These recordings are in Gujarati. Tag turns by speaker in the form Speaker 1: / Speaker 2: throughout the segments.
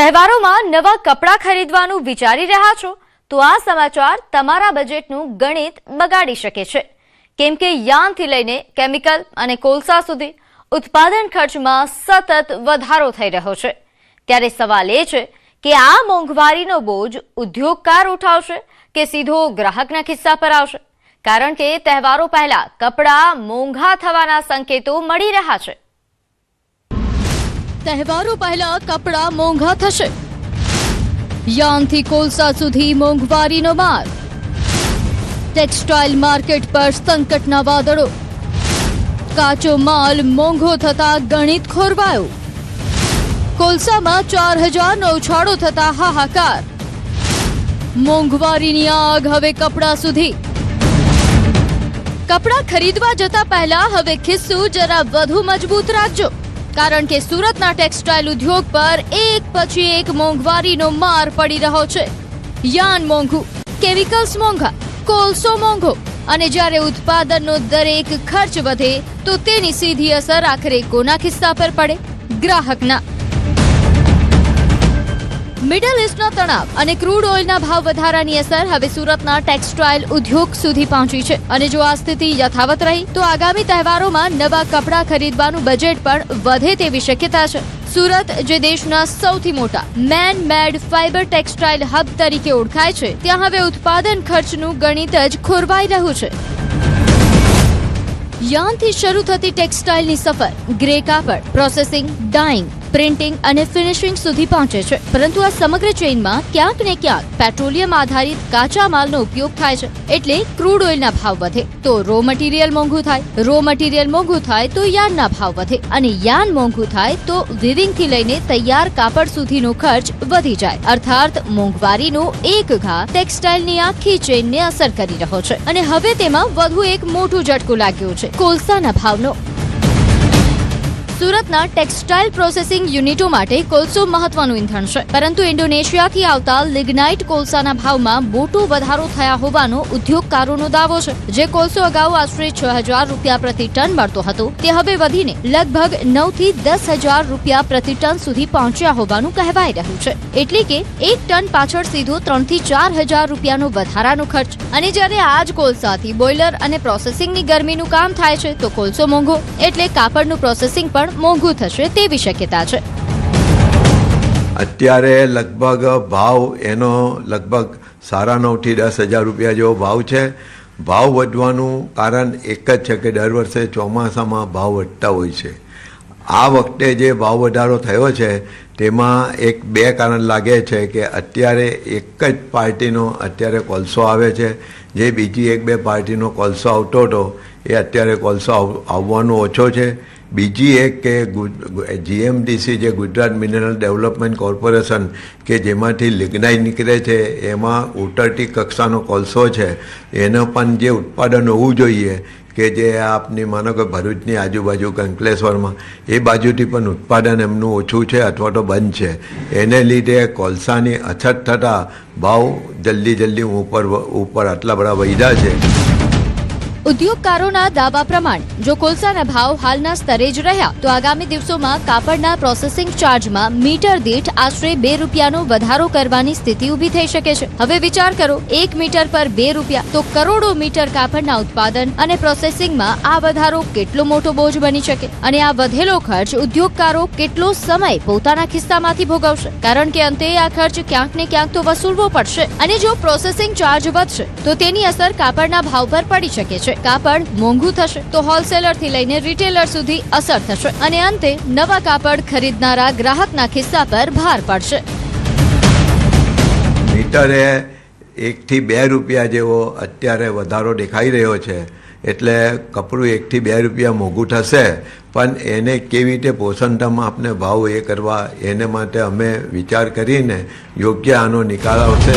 Speaker 1: તહેવારોમાં નવા કપડાં ખરીદવાનું વિચારી રહ્યા છો તો આ સમાચાર તમારા બજેટનું ગણિત બગાડી શકે છે, કેમ કે યાનથી લઈને કેમિકલ અને કોલસા સુધી ઉત્પાદન ખર્ચમાં સતત વધારો થઈ રહ્યો છે। ત્યારે સવાલ એ છે કે આ મોંઘવારીનો બોજ ઉદ્યોગકાર ઉઠાવશે કે સીધો ગ્રાહકના ખિસ્સા પર આવશે, કારણ કે તહેવારો પહેલા કપડાં મોંઘા થવાના સંકેતો મળી રહ્યા છે। તહેવારો પહેલા કપડાં મોંઘા થશે, યાનથી કોલસા સુધી મોંઘવારીનો માર, ટેક્સટાઇલ માર્કેટ પર સંકટના વાદળો, કાચો માલ મોંઘો થતા ગણિત ખોરવાયો, કોલસામાં 4000નો ઉછાળો થતા હાહાકાર, મોંઘવારીની આગ હવે કપડાં સુધી। કપડાં ખરીદવા જતા પહેલા હવે ખિસ્સું જરા વધુ મજબૂત રાખજો, કારણ કે સુરતના ટેક્સટાઇલ ઉદ્યોગ પર એક પછી એક મોંઘવારીનો માર પડી રહ્યો છે। યાન મોંઘું, કેમિકલ્સ મોંઘા, કોલસો મોંઘો, અને જ્યારે ઉત્પાદનનો દરેક ખર્ચ વધે તો તેની સીધી અસર આખરે કોના ખિસ્સા પર પડે? ગ્રાહકના। મિડલ ઇસ્ટના તણાવ અને ક્રૂડ ઓઇલના ભાવ વધારાની અસર હવે સુરતના ટેક્સટાઇલ ઉદ્યોગ સુધી પહોંચી છે, અને જો આ સ્થિતિ યથાવત રહી તો આગામી તહેવારોમાં નવા કપડાં ખરીદવાનું બજેટ પણ વધે તેવી શક્યતા છે। સુરત, જે દેશના સૌથી મોટા મેન મેડ ફાઇબર ટેક્સટાઇલ હબ તરીકે ઓળખાય છે, ત્યાં હવે ઉત્પાદન ખર્ચનું ગણિત જ ખોરવાઈ રહ્યું છે। યાનથી શરૂ થતી ટેક્સટાઇલની સફર ગ્રે કાપડ, પ્રોસેસિંગ, ડાઇંગ, પ્રિન્ટિંગ અને ફિનિશિંગ સુધી પહોંચે છે, પરંતુ આ સમગ્ર ચેઇનમાં ક્યાંક ને ક્યાંક પેટ્રોલિયમ આધારિત કાચા માલનો ઉપયોગ થાય છે। એટલે ક્રૂડ ઓઇલના ભાવ વધે તો રો મટીરિયલ મોંઘું થાય, રો મટીરિયલ મોંઘું થાય તો યાનના ભાવ વધે, અને યાન મોંઘું થાય તો વિવિંગથી લઈને તૈયાર કાપડ સુધીનો ખર્ચ વધી જાય। અર્થાત મોંઘવારીનો એક ઘા ટેક્સટાઇલની આખી ચેઇનને અસર કરી રહ્યો છે, અને હવે તેમાં વધુ એક મોટું ઝટકો લાગ્યો છે કોલસાના ભાવનો। સુરતના ટેક્સટાઇલ પ્રોસેસિંગ યુનિટો માટે કોલસો મહત્વનું ઇંધણ છે, પરંતુ ઇન્ડોનેશિયાથી આવતા લિગ્નાઇટ કોલસાના ભાવમાં મોટો વધારો થયા હોવાનો ઉદ્યોગકારોનો દાવો છે। જે કોલસો અગાઉ આશરે 6000 રૂપિયા પ્રતિ ટન મળતો હતો, તે હવે વધીને લગભગ 9 થી 10,000 રૂપિયા પ્રતિ ટન સુધી પહોંચ્યા હોવાનું કહેવાઈ રહ્યું છે। એટલે કે એક ટન પાછળ સીધો 3 થી 4,000 રૂપિયાનો વધારાનો ખર્ચ। અને જ્યારે આ જ કોલસાથી બોઇલર અને પ્રોસેસિંગની ગરમીનું કામ થાય છે તો કોલસો મોંઘો, એટલે કાપડનું પ્રોસેસિંગ પણ મોંઘું થશે તેવી શક્યતા છે।
Speaker 2: અત્યારે લગભગ ભાવ એનો લગભગ 9.5 થી 10,000 રૂપિયા જેવો ભાવ છે। ભાવ વધવાનું કારણ એક જ છે કે દર વર્ષે ચોમાસામાં ભાવ વધતા હોય છે। આ વખતે જે ભાવ વધારો થયો છે તેમાં બે કારણ લાગે છે કે અત્યારે એક જ પાર્ટીનો અત્યારે કોલસો આવે છે, જે બીજી 1-2 પાર્ટીનો કોલસો આવતો હતો એ અત્યારે કોલસો આવવાનો ઓછો છે। બીજી એક કે GMDC, જે ગુજરાત મિનરલ ડેવલપમેન્ટ કોર્પોરેશન, કે જેમાંથી લિગ્નાઇટ નીકળે છે, એમાં ઉતરતી કક્ષાનો કોલસો છે, એનો પણ જે ઉત્પાદન હોવું જોઈએ કે જે આપની માનો કે ભરૂચની આજુબાજુ કંકલેશ્વરમાં એ બાજુથી પણ ઉત્પાદન એમનું ઓછું છે અથવા તો બંધ છે। એને લીધે કોલસાની અછત થતાં ભાવ જલ્દી ઉપર આટલા બધા વધ્યા છે।
Speaker 1: ઉદ્યોગકારોના દાવા પ્રમાણે જો કોલસાના ભાવ હાલના સ્તરે જ રહ્યા તો આગામી દિવસોમાં કાપડના પ્રોસેસિંગ ચાર્જમાં મીટર દીઠ આશરે 2 રૂપિયાનો વધારો કરવાની સ્થિતિ ઊભી થઈ શકે છે। હવે વિચાર કરો, 1 મીટર પર 2 રૂપિયા તો કરોડો મીટર કાપડના ઉત્પાદન અને પ્રોસેસિંગમાં આ વધારો કેટલો મોટો બોજ બની શકે, અને આ વધેલો ખર્ચ ઉદ્યોગકારો કેટલો સમય પોતાના ખિસ્સામાંથી ભોગવશે, કારણ કે અંતે આ ખર્ચ ક્યાંક ને ક્યાંક તો વસૂલવો પડશે। અને જો પ્રોસેસિંગ ચાર્જ વધશે તો તેની અસર કાપડના ભાવ પર પડી શકે છે। કાપડ મોંઘું થશે તો હોલસેલરથી લઈને રિટેલર સુધી અસર થશે, અને અંતે નવા કાપડ ખરીદનારા ગ્રાહકના ખિસ્સા પર ભાર પડશે।
Speaker 2: મીટરે 1 થી 2 રૂપિયા જેવો અત્યારે વધારો દેખાઈ રહ્યો છે, એટલે કપડું 1 થી 2 રૂપિયા મોંઘું થશે, પણ એને કેવી રીતે પોષણતામાં આપણે ભાવ કરવા, એને માટે અમે વિચાર કરીને યોગ્ય આનો નિકાલ આવશે।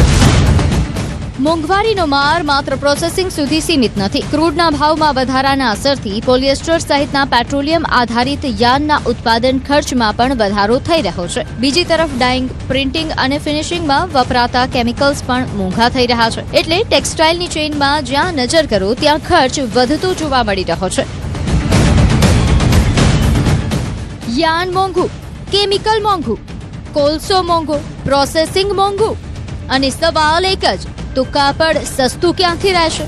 Speaker 1: મોંઘવારીનો માર માત્ર પ્રોસેસિંગ સુધી સીમિત નથી। ક્રૂડના ભાવમાં વધારાના અસરથી પોલિએસ્ટર સહિતના પેટ્રોલિયમ આધારિત યાનના ઉત્પાદન ખર્ચમાં પણ વધારો થઈ રહ્યો છે। બીજી તરફ ડાઇંગ, પ્રિન્ટિંગ અને ફિનિશિંગમાં વપરાતા કેમિકલ્સ પણ મોંઘા થઈ રહ્યા છે, એટલે ટેક્સટાઇલની ચેઇનમાં જ્યાં નજર કરો ત્યાં ખર્ચ વધતો જોવા મળી રહ્યો છે। યાન મોંઘું, કેમિકલ મોંઘું, કોલસો મોંઘો, પ્રોસેસિંગ મોંઘું અને સવાલ એક જ, તો કાપડ સસ્તું ક્યાંથી રહેશે?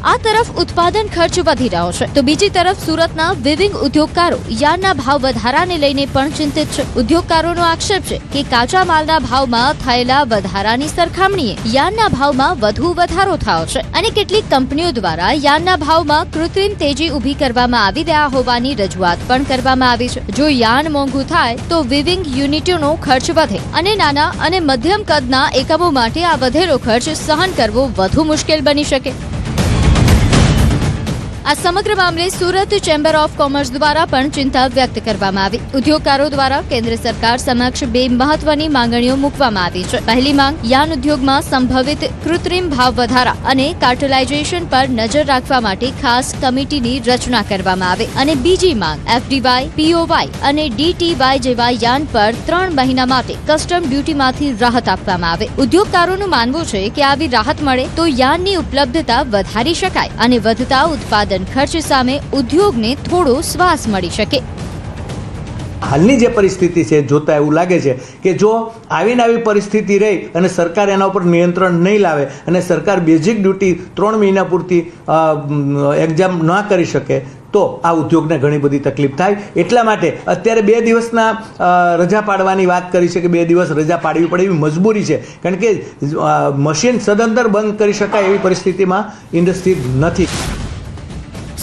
Speaker 1: આ તરફ ઉત્પાદન ખર્ચ વધી રહ્યો છે તો બીજી તરફ સુરતના વિવિંગ ઉદ્યોગકારો યાર્નના ભાવ વધારાને લઈને પણ ચિંતિત છે. ઉદ્યોગકારોનો આક્ષેપ છે કે કાચા માલના ભાવમાં થયેલા વધારાની સરખામણીએ યાર્નના ભાવમાં વધુ વધારો થયો છે અને કેટલીક કંપનીઓ દ્વારા યાર્નના ભાવમાં કૃત્રિમ તેજી ઊભી કરવામાં આવી રહ્યા હોવાની રજૂઆત પણ કરવામાં આવી છે. જો યાર્ન મોંઘું થાય તો વિવિંગ યુનિટોનો ખર્ચ વધે અને નાના અને મધ્યમ કદના એકમો માટે આ વધેલો ખર્ચ સહન કરવો વધુ મુશ્કેલ બની શકે. આ સમગ્ર મામલે સુરત ચેમ્બર ઓફ કોમર્સ દ્વારા પણ ચિંતા વ્યક્ત કરવામાં આવી. ઉદ્યોગકારો દ્વારા કેન્દ્ર સરકાર સમક્ષ બે મહત્વની માંગણીઓ મૂકવામાં આવી છે. પહેલી માંગ યાર્ન ઉદ્યોગમાં સંભવિત કૃત્રિમ ભાવ વધારા અને કાર્ટેલાઇઝેશન પર નજર રાખવા માટે ખાસ કમિટીની રચના કરવામાં આવે અને બીજી માંગ FDY, POY અને DTY જેવા યાર્ન પર 3 મહિના માટે કસ્ટમ ડ્યુટીમાંથી રાહત આપવામાં આવે. ઉદ્યોગકારોનું માનવું છે કે આવી રાહત મળે તો યાર્નની ઉપલબ્ધતા વધારી શકાય અને વધતા ઉત્પાદન ખર્ચ સામે ઉદ્યોગને થોડો શ્વાસ મળી શકે.
Speaker 3: હાલની જે પરિસ્થિતિ છે જોતા એવું લાગે છે કે જો આવીને આવી પરિસ્થિતિ રહી અને સરકાર એના ઉપર નિયંત્રણ નહીં લાવે અને સરકાર બેઝિક ડ્યુટી 3 મહિના પૂરતી એક્ઝામ ન કરી શકે તો આ ઉદ્યોગને ઘણી બધી તકલીફ થાય. એટલા માટે અત્યારે 2 દિવસના રજા પાડવાની વાત કરી છે કે 2 દિવસ રજા પાડવી પડે એવી મજબૂરી છે, કારણ કે મશીન સદંતર બંધ કરી શકાય એવી પરિસ્થિતિમાં ઇન્ડસ્ટ્રી નથી.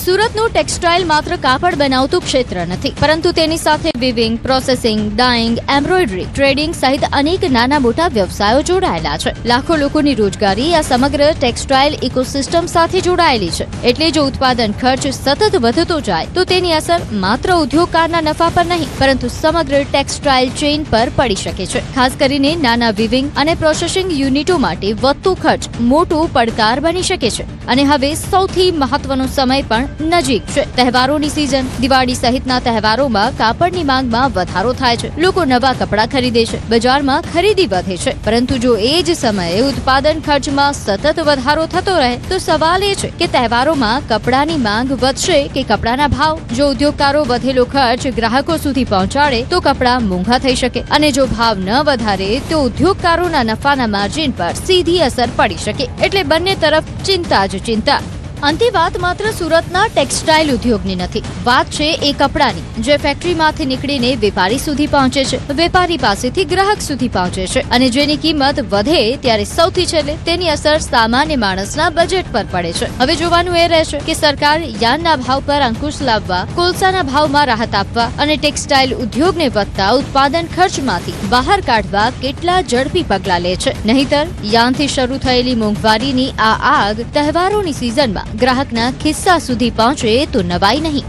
Speaker 1: સુરતનું ટેક્સટાઇલ માત્ર કાપડ બનાવતું ક્ષેત્ર નથી, પરંતુ તેની સાથે weaving, processing, dying, embroidery, trading સહિત અનેક નાના મોટા વ્યવસાયો જોડાયેલા છે. લાખો લોકોની રોજગારી આ સમગ્ર ટેક્સટાઇલ ઇકોસિસ્ટમ સાથે જોડાયેલી છે. એટલે જો ઉત્પાદન ખર્ચ સતત વધતો જાય તો તેની અસર માત્ર ઉદ્યોગકારના નફા પર નહીં પરંતુ સમગ્ર ટેક્સટાઇલ ચેઇન પર પડી શકે છે. ખાસ કરીને નાના વિવિંગ અને પ્રોસેસિંગ યુનિટો માટે વધતો ખર્ચ મોટો પડકાર બની શકે છે. અને હવે સૌથી મહત્વનો સમય પણ નજીક છે. તહેવારોની સિઝન, દિવાળી સહિતના તહેવારોમાં કાપડની માંગમાં વધારો થાય છે. લોકો નવા કપડાં ખરીદે છે, બજારમાં ખરીદી વધે છે. પરંતુ જો એ જ સમયે ઉત્પાદન ખર્ચમાં સતત વધારો થતો રહે તો સવાલ એ છે કે તહેવારોમાં કપડાની માંગ વધશે કે કપડાના ભાવ? જો ઉદ્યોગકારો વધેલો ખર્ચ ગ્રાહકો સુધી પહોંચાડે તો કપડાં મોંઘા થઈ શકે અને જો ભાવ ન વધારે તો ઉદ્યોગકારોના નફાના માર્જિન પર સીધી અસર પડી શકે. એટલે બંને તરફ ચિંતા જ ચિંતા. અંતે વાત માત્ર સુરતના ટેક્સટાઇલ ઉદ્યોગની નથી. વાત છે એ કપડાની જે ફેક્ટરીમાંથી નીકળીને વેપારી સુધી પહોંચે છે, વેપારી પાસેથી ગ્રાહક સુધી પહોંચે છે અને જેની કિંમત વધે ત્યારે સૌથી છેલ્લે તેની અસર સામાન્ય માણસના બજેટ પર પડે છે. હવે જોવાનું એ રહેશે કે સરકાર યાર્નના ભાવ પર અંકુશ લાવવા, કોલસાના ભાવમાં રાહત આપવા અને ટેક્સટાઇલ ઉદ્યોગને વધતા ઉત્પાદન ખર્ચમાંથી બહાર કાઢવા કેટલા ઝડપી પગલાં લે છે. નહીંતર યાર્નથી શરૂ થયેલી મોંઘવારીની આ આગ તહેવારોની સિઝનમાં ગ્રાહકના ખિસ્સા સુધી પહોંચે તો નવાઈ નહીં.